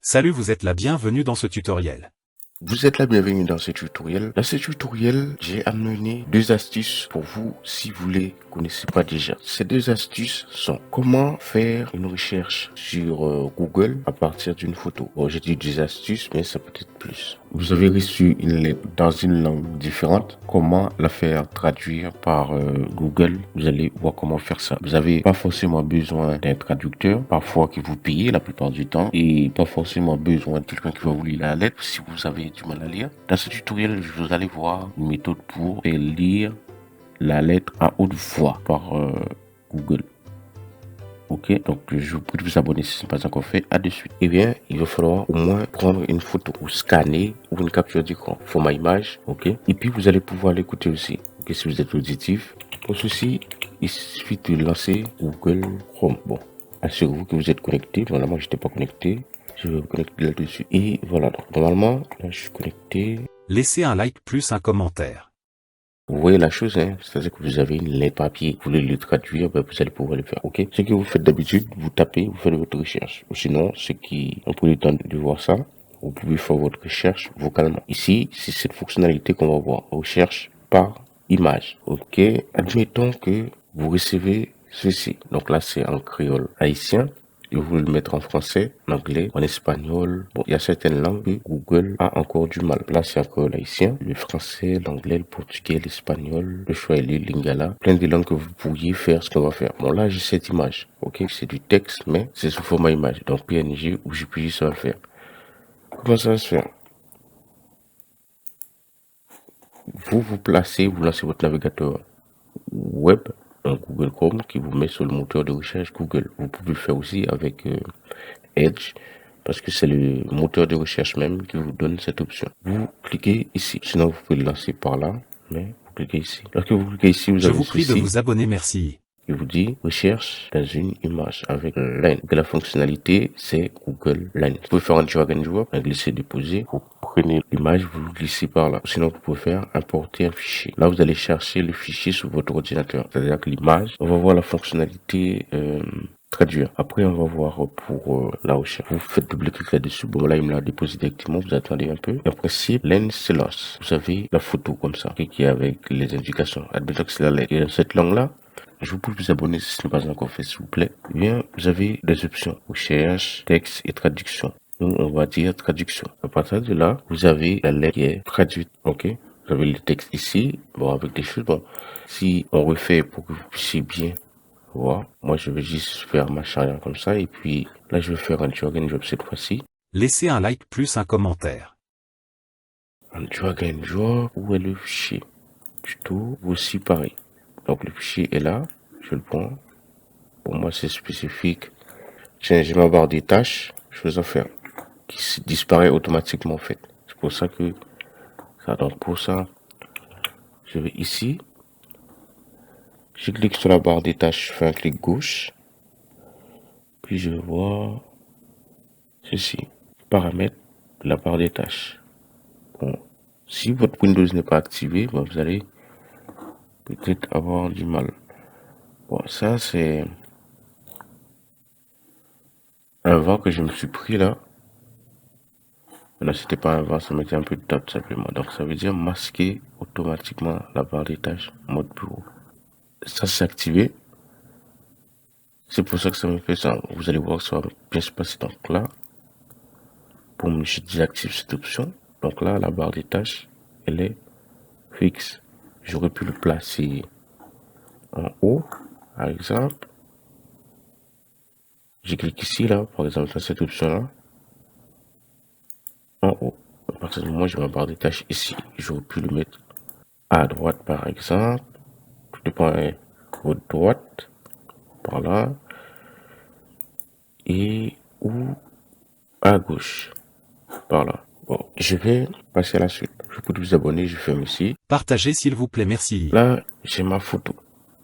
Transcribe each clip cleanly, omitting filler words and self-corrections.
Salut, vous êtes la bienvenue dans ce tutoriel. Vous êtes la bienvenue dans ce tutoriel. Dans ce tutoriel, j'ai amené deux astuces pour vous si vous les connaissez pas déjà. Ces deux astuces sont comment faire une recherche sur Google à partir d'une photo. Bon, j'ai dit deux astuces, mais ça peut être plus. Vous avez reçu une lettre dans une langue différente. Comment la faire traduire par Google? Vous allez voir comment faire ça. Vous n'avez pas forcément besoin d'un traducteur, parfois qui vous paye la plupart du temps, et pas forcément besoin de quelqu'un qui va vous lire la lettre si vous avez du mal à lire. Dans ce tutoriel, vous allez voir une méthode pour faire lire la lettre à haute voix par Google. Ok, donc je vous prie de vous abonner si ce n'est pas encore fait. À de suite. Eh bien, il va falloir au moins prendre une photo ou scanner ou une capture d'écran, format image. Ok, et puis vous allez pouvoir l'écouter aussi. Ok, si vous êtes auditif. Pour ceci, il suffit de lancer Google Chrome. Bon, assurez-vous que vous êtes connecté. Voilà, moi, je n'étais pas connecté. Je vais me connecter là-dessus. Et voilà, donc normalement, là, je suis connecté. Laissez un like plus un commentaire. Vous voyez la chose, hein? C'est-à-dire que vous avez une lettre papier, vous voulez le traduire, ben vous allez pouvoir le faire, ok? Ce que vous faites d'habitude, vous tapez, vous faites votre recherche. Ou sinon, ceux qui ont pris le temps de voir ça, vous pouvez faire votre recherche vocalement. Ici, c'est cette fonctionnalité qu'on va voir. Recherche par image, ok? Admettons que vous recevez ceci. Donc là, c'est en créole haïtien. Je vais le mettre en français, en anglais, en espagnol. Bon, il y a certaines langues que Google a encore du mal. Là, c'est encore l'haïtien, le français, l'anglais, le portugais, l'espagnol, le swahili, le lingala. Plein de langues que vous pourriez faire ce qu'on va faire. Bon, là, j'ai cette image. Ok, c'est du texte, mais c'est sous format image. Donc, PNG ou JPG, ça va le faire. Comment ça va se faire? Vous vous placez, vous lancez votre navigateur web, un Google Chrome qui vous met sur le moteur de recherche Google. Vous pouvez le faire aussi avec Edge, parce que c'est le moteur de recherche même qui vous donne cette option. Vous cliquez ici, sinon vous pouvez le lancer par là, mais vous cliquez ici. Lorsque vous cliquez ici, vous Je avez vous prie de ceci vous abonner, merci. qui vous dit recherche dans une image avec Line. Donc, la fonctionnalité, c'est Google Line. Vous pouvez faire un drag and drop, un glisser déposer. Vous prenez l'image, vous le glissez par là. Sinon, vous pouvez faire importer un fichier. Là, vous allez chercher le fichier sur votre ordinateur. C'est-à-dire que l'image, on va voir la fonctionnalité traduire. Après, on va voir pour la recherche. Vous faites double-clic là-dessus. Bon, là, il me l'a déposé directement. Vous attendez un peu. En principe, lens loss. Vous avez la photo comme ça, qui est avec les indications. Admettons que c'est la lettre. Et dans cette langue-là, je vous prie de vous abonner si ce n'est pas encore fait, s'il vous plaît. Eh bien, vous avez des options. Recherche, texte et traduction. Nous, on va dire traduction. À partir de là, vous avez la lettre qui est traduite. Ok? Vous avez le texte ici. Bon, avec des choses. Bon, si on refait pour que vous puissiez bien voir, moi, je vais juste faire ma charrière comme ça. Et puis, là, je vais faire un drag and drop cette fois-ci. Laissez un like plus un commentaire. Un drag and drop. Où est le fichier? Tuto. Aussi pareil. Donc, le fichier est là. Je le prends. Pour moi, c'est spécifique. J'ai ma barre des tâches, je vais en faire, qui disparaît automatiquement en fait. C'est pour ça que ça, donc pour ça, je vais ici, je clique sur la barre des tâches, je fais un clic gauche, puis je vais voir ceci, paramètres de la barre des tâches. Bon, si votre Windows n'est pas activé, bon, vous allez peut-être avoir du mal. Bon, ça c'est un vent que je me suis pris là. Là, c'était pas un vent, ça mettait un peu de temps tout simplement. Donc, ça veut dire masquer automatiquement la barre des tâches mode bureau. Ça, c'est activé. C'est pour ça que ça me fait ça. Vous allez voir que ça va bien se passer. Donc là, boum, je désactive cette option. Donc là, la barre des tâches, elle est fixe. J'aurais pu le placer en haut, par exemple. Je clique ici, là, par exemple, dans cette option-là, en haut. À partir du moment où j'ai ma barre des tâches ici, j'aurais pu le mettre à droite, par exemple. Tout dépend de votre droite, par là, et ou à gauche, par là. Bon, je vais passer à la suite. Je peux vous abonner, je ferme ici. Partagez s'il vous plaît, merci. Là, j'ai ma photo.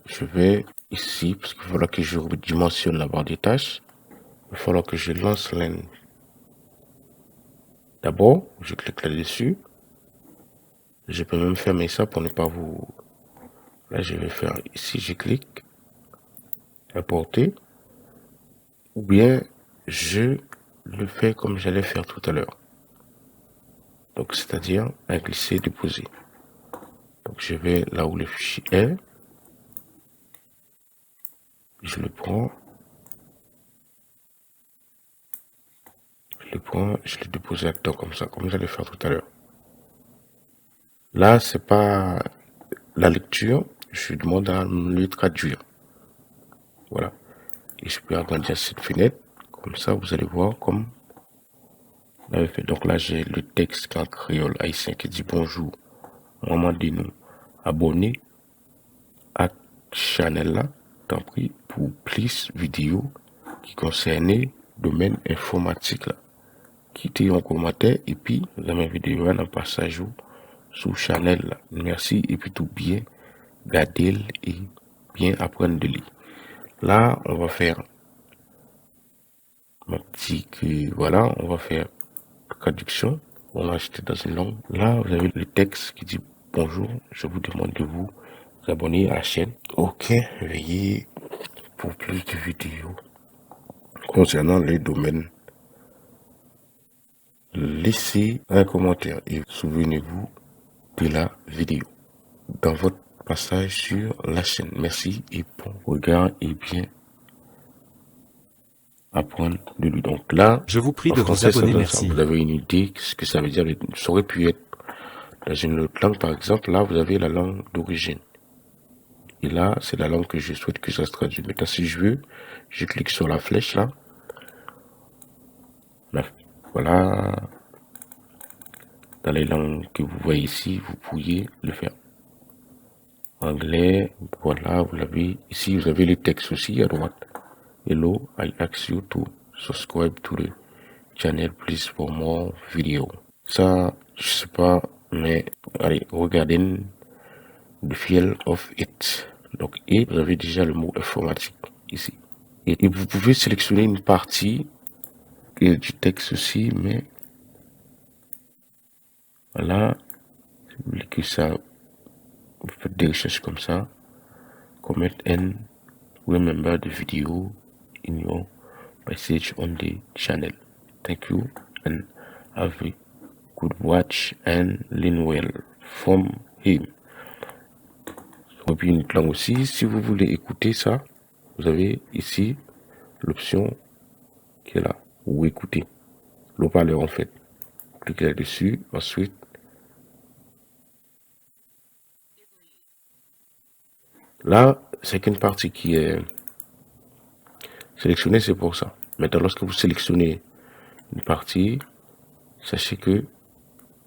Je vais ici, parce qu'il va falloir que je redimensionne la barre des tâches. Il va falloir que je lance l'un. D'abord, je clique là-dessus. Je peux même fermer ça pour ne pas vous... Là, je vais faire ici, je clique. Importer. Ou bien, je le faire comme j'allais faire tout à l'heure. Donc, c'est-à-dire un glisser-déposer. Donc, je vais là où le fichier est. Je le prends. Je le dépose là-dedans comme ça, comme j'allais faire tout à l'heure. Là, c'est pas la lecture. Je demande à le traduire. Voilà. Et je peux agrandir cette fenêtre. Comme ça, vous allez voir comme on avait fait. Donc là, j'ai le texte en créole haïtien qui dit bonjour. Maman dit nous abonner à channel là. Tant pis pour plus vidéo qui concernait domaine informatique là. Quittez un commentaire et puis vous avez une vidéo un passage sur channel là. Merci et puis tout bien garder et bien apprendre de lui. Là, on va faire un petit que voilà, on va faire traduction. On va acheter dans une langue. Là, vous avez le texte qui dit bonjour, je vous demande de vous abonner à la chaîne. Ok, veuillez pour plus de vidéos concernant les domaines. Laissez un commentaire et souvenez-vous de la vidéo dans votre passage sur la chaîne. Merci et bon regard et bien apprendre de lui. Donc là, Je vous prie en de vous français, ça abonner, donne ça. merci. Vous avez une idée de ce que ça veut dire. Ça aurait pu être dans une autre langue, par exemple. Là, vous avez la langue d'origine. Et là, c'est la langue que je souhaite que ça se traduise. Maintenant, si je veux, je clique sur la flèche là. Voilà. Dans les langues que vous voyez ici, vous pourriez le faire. Anglais, voilà, vous l'avez. Ici, vous avez les textes aussi à droite. Hello, I ask you to subscribe to the channel, please, for more video. Ça, je sais pas, mais allez, regardez the feel of it. Donc, et vous avez déjà le mot informatique ici. Et vous pouvez sélectionner une partie du texte aussi, mais voilà, si vous voulez que ça, vous faites des recherches comme ça. Comment and remember the video in your message on the channel. Thank you and have a good watch and learn well from him. Et puis une langue aussi, si vous voulez écouter ça, vous avez ici l'option qui est là, ou écouter, le haut-parleur en fait. Cliquez là-dessus, ensuite. Là, c'est qu'une partie qui est sélectionnée, c'est pour ça. Maintenant, lorsque vous sélectionnez une partie, sachez que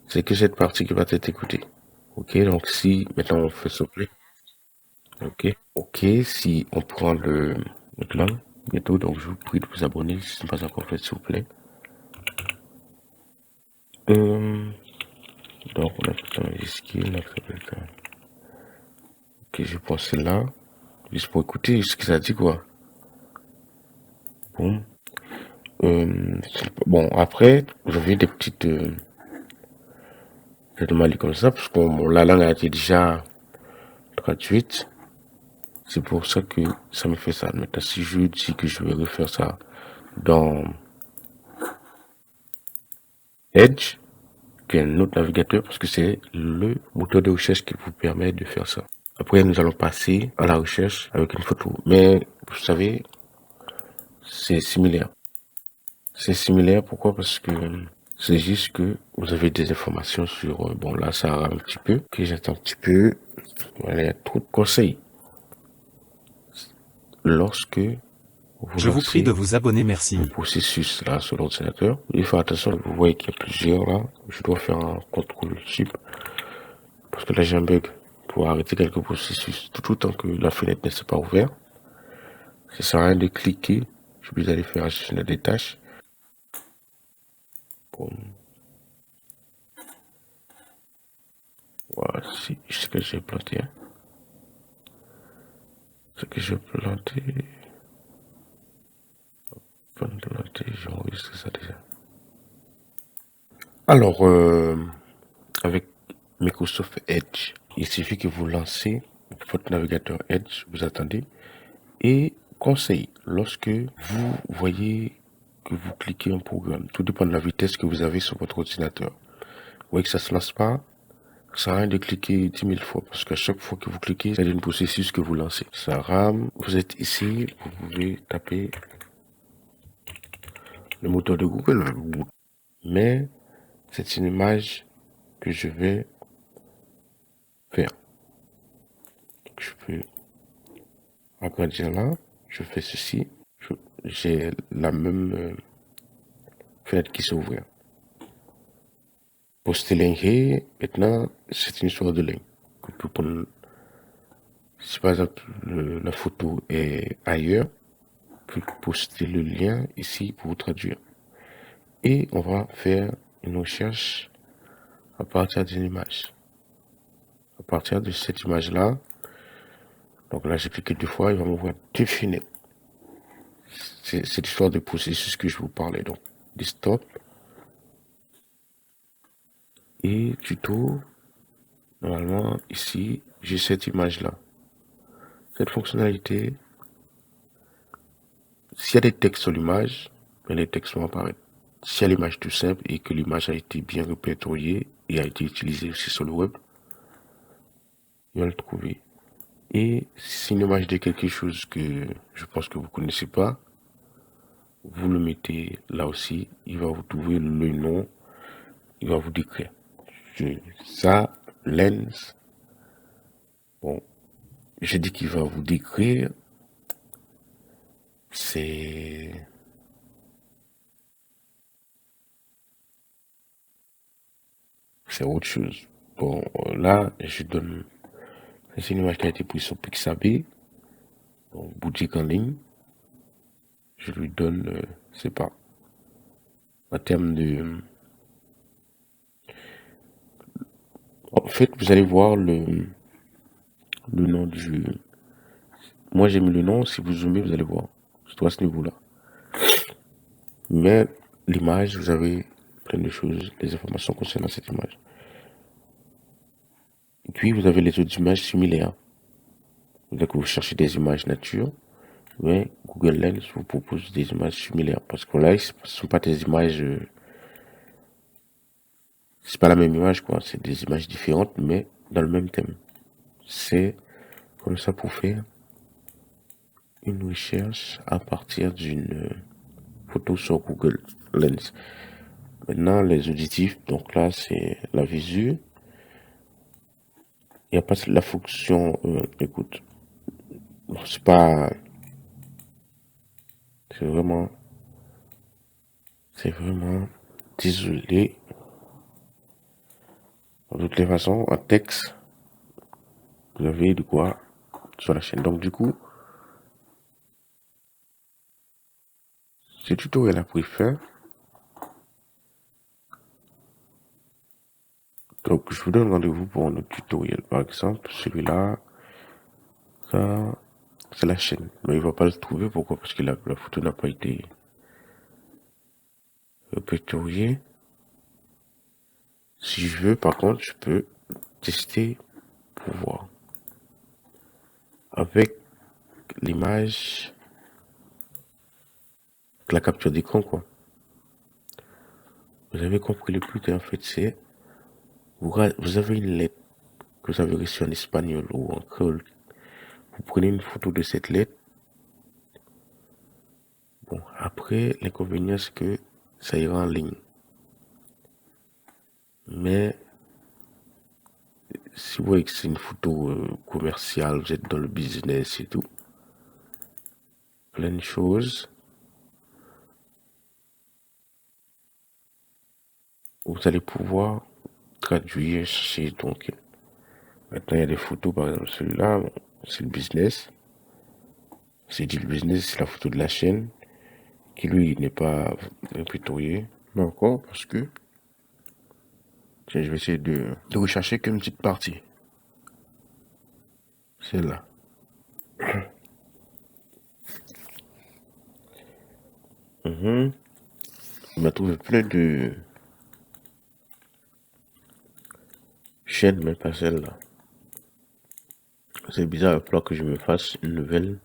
c'est que cette partie qui va être écoutée. Ok, donc si maintenant on fait souffler. Ok, si on prend notre langue, bientôt, donc je vous prie de vous abonner si ce n'est pas encore fait, s'il vous plaît. Donc on a fait un risqué, on a fait un... Ok, je prends celle-là, juste pour écouter ce que ça dit quoi. Bon. Bon, après, j'avais des petites anomalies comme ça, parce que la langue a été déjà traduite. C'est pour ça que ça me fait ça. Maintenant, si je dis que je vais refaire ça dans Edge, qui est un autre navigateur, parce que c'est le moteur de recherche qui vous permet de faire ça. Après, nous allons passer à la recherche avec une photo. Mais, vous savez, c'est similaire. C'est similaire, pourquoi? Parce que c'est juste que vous avez des informations sur... bon, là, ça rame un petit peu. Ok, j'attends un petit peu. Voilà, il y a trop de conseils. Lorsque Je vous prie de vous abonner, merci. le processus là sur l'ordinateur, il faut attention, vous voyez qu'il y a plusieurs là. Je dois faire un contrôle SHIP parce que là j'ai un bug pour arrêter quelques processus. Tout autant que la fenêtre ne s'est pas ouverte, ça sert à rien de cliquer. Je suis obligé d'aller faire gestion des tâches. Bon. Voilà, si, ce que j'ai planté. Hein. Ce que j'ai planté. J'enregistre ça déjà. Alors, avec Microsoft Edge, il suffit que vous lancez votre navigateur Edge, vous attendez. Et conseil, lorsque vous voyez que vous cliquez un programme. Tout dépend de la vitesse que vous avez sur votre ordinateur. Vous voyez que ça se lance pas. Ça sert à rien de cliquer 10 000 fois parce qu'à chaque fois que vous cliquez, c'est un processus que vous lancez. Ça rame. Vous êtes ici. Vous pouvez taper le moteur de Google. Mais c'est une image que je vais faire. Donc, je peux agrandir là. Je fais ceci. J'ai la même fenêtre qui s'ouvre. Poster ligne, maintenant, c'est une histoire de ligne. Si par exemple la photo est ailleurs, vous postez le lien ici pour vous traduire. Et on va faire une recherche à partir d'une image. À partir de cette image-là, donc là j'ai cliqué 2 fois, il va m'ouvrir 2 fenêtres. C'est l'histoire de processus que je vous parlais. Donc, desktop et tuto. Normalement, ici, j'ai cette image-là. Cette fonctionnalité, s'il y a des textes sur l'image, les textes vont apparaître. S'il y a l'image tout simple et que l'image a été bien répertoriée et a été utilisée aussi sur le web, il va le trouver. Et si une image de quelque chose que je pense que vous ne connaissez pas, vous le mettez là aussi, il va vous trouver le nom, il va vous décrire. Ça, lens, bon, j'ai dit qu'il va vous décrire, c'est autre chose. Bon, là, je donne, c'est une image qui a été prise sur Pixabay, bon, boutique en ligne, je lui donne, c'est pas, en termes de, en fait, vous allez voir le nom du jeu. Moi, j'ai mis le nom, si vous zoomez, vous allez voir, c'est à ce niveau-là. Mais l'image, vous avez plein de choses, des informations concernant cette image. Et puis, vous avez les autres images similaires. Donc, vous cherchez des images nature, mais Google Lens vous propose des images similaires. Parce que là, ce ne sont pas des images, c'est pas la même image, quoi. C'est des images différentes, mais dans le même thème. C'est comme ça pour faire une recherche à partir d'une photo sur Google Lens. Maintenant, les auditifs, donc là, c'est la visu. Il n'y a pas la fonction écoute. C'est pas. C'est vraiment. Désolé. De toutes les façons, en texte, vous avez de quoi sur la chaîne. Donc, du coup, ce tutoriel a pris fin. Donc, je vous donne rendez-vous pour un autre tutoriel. Par exemple, celui-là, ça, c'est la chaîne. Mais il ne va pas le trouver. Pourquoi? Parce que la photo n'a pas été répertoriée. Si je veux, par contre, je peux tester pour voir. Avec l'image, la capture d'écran, quoi. Vous avez compris le but, en fait, c'est vous avez une lettre que vous avez reçue en espagnol ou en créole. Vous prenez une photo de cette lettre. Bon, après, l'inconvénient, c'est que ça ira en ligne. Mais si vous voyez que c'est une photo commerciale, vous êtes dans le business et tout, plein de choses, vous allez pouvoir traduire, chercher. Donc, maintenant, il y a des photos, par exemple, celui-là, c'est le business. C'est dit le business, c'est la photo de la chaîne, qui lui n'est pas répertorié. Mais encore, parce que, tiens, je vais essayer de rechercher qu'une petite partie. Celle-là. On va trouver plein de chaînes, mais pas celle-là. C'est bizarre, il va falloir que je me fasse une nouvelle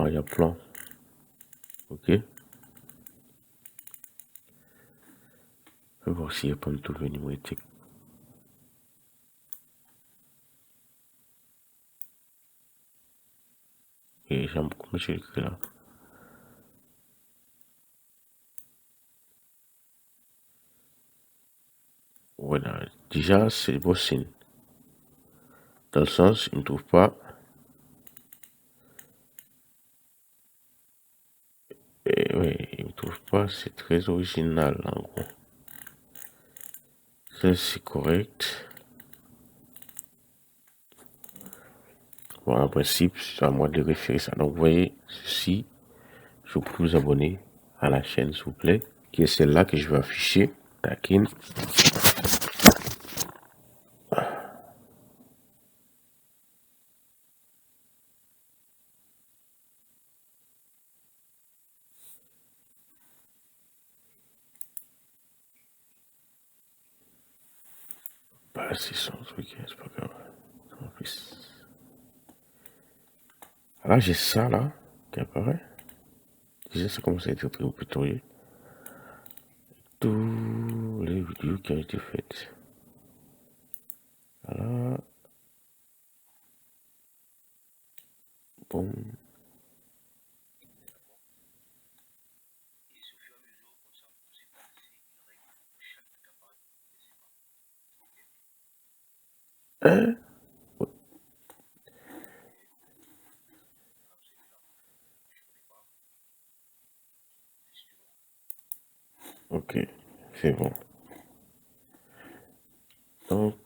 arrière-plan. Ok. On va voir s'il n'y a pas de tout le numérique. Et j'aime beaucoup j'ai écrit là. Voilà. Déjà, c'est bon signe. Dans le sens, il ne trouve pas. Et oui, il ne trouve pas. C'est très original en gros. Ça, c'est correct. Bon, en principe, c'est à moi de référer ça. Donc, vous voyez, ceci, je vous prie de vous abonner à la chaîne, s'il vous plaît, qui est celle-là que je vais afficher. Taquine. Pas 600 trucs, c'est pas grave. En plus. Là, j'ai ça là, qui apparaît. Déjà, ça commence à être très répertorié. Tous les vidéos qui ont été faites. Voilà. Bon. Hein? Ok, c'est bon. Donc,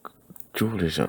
tous les gens.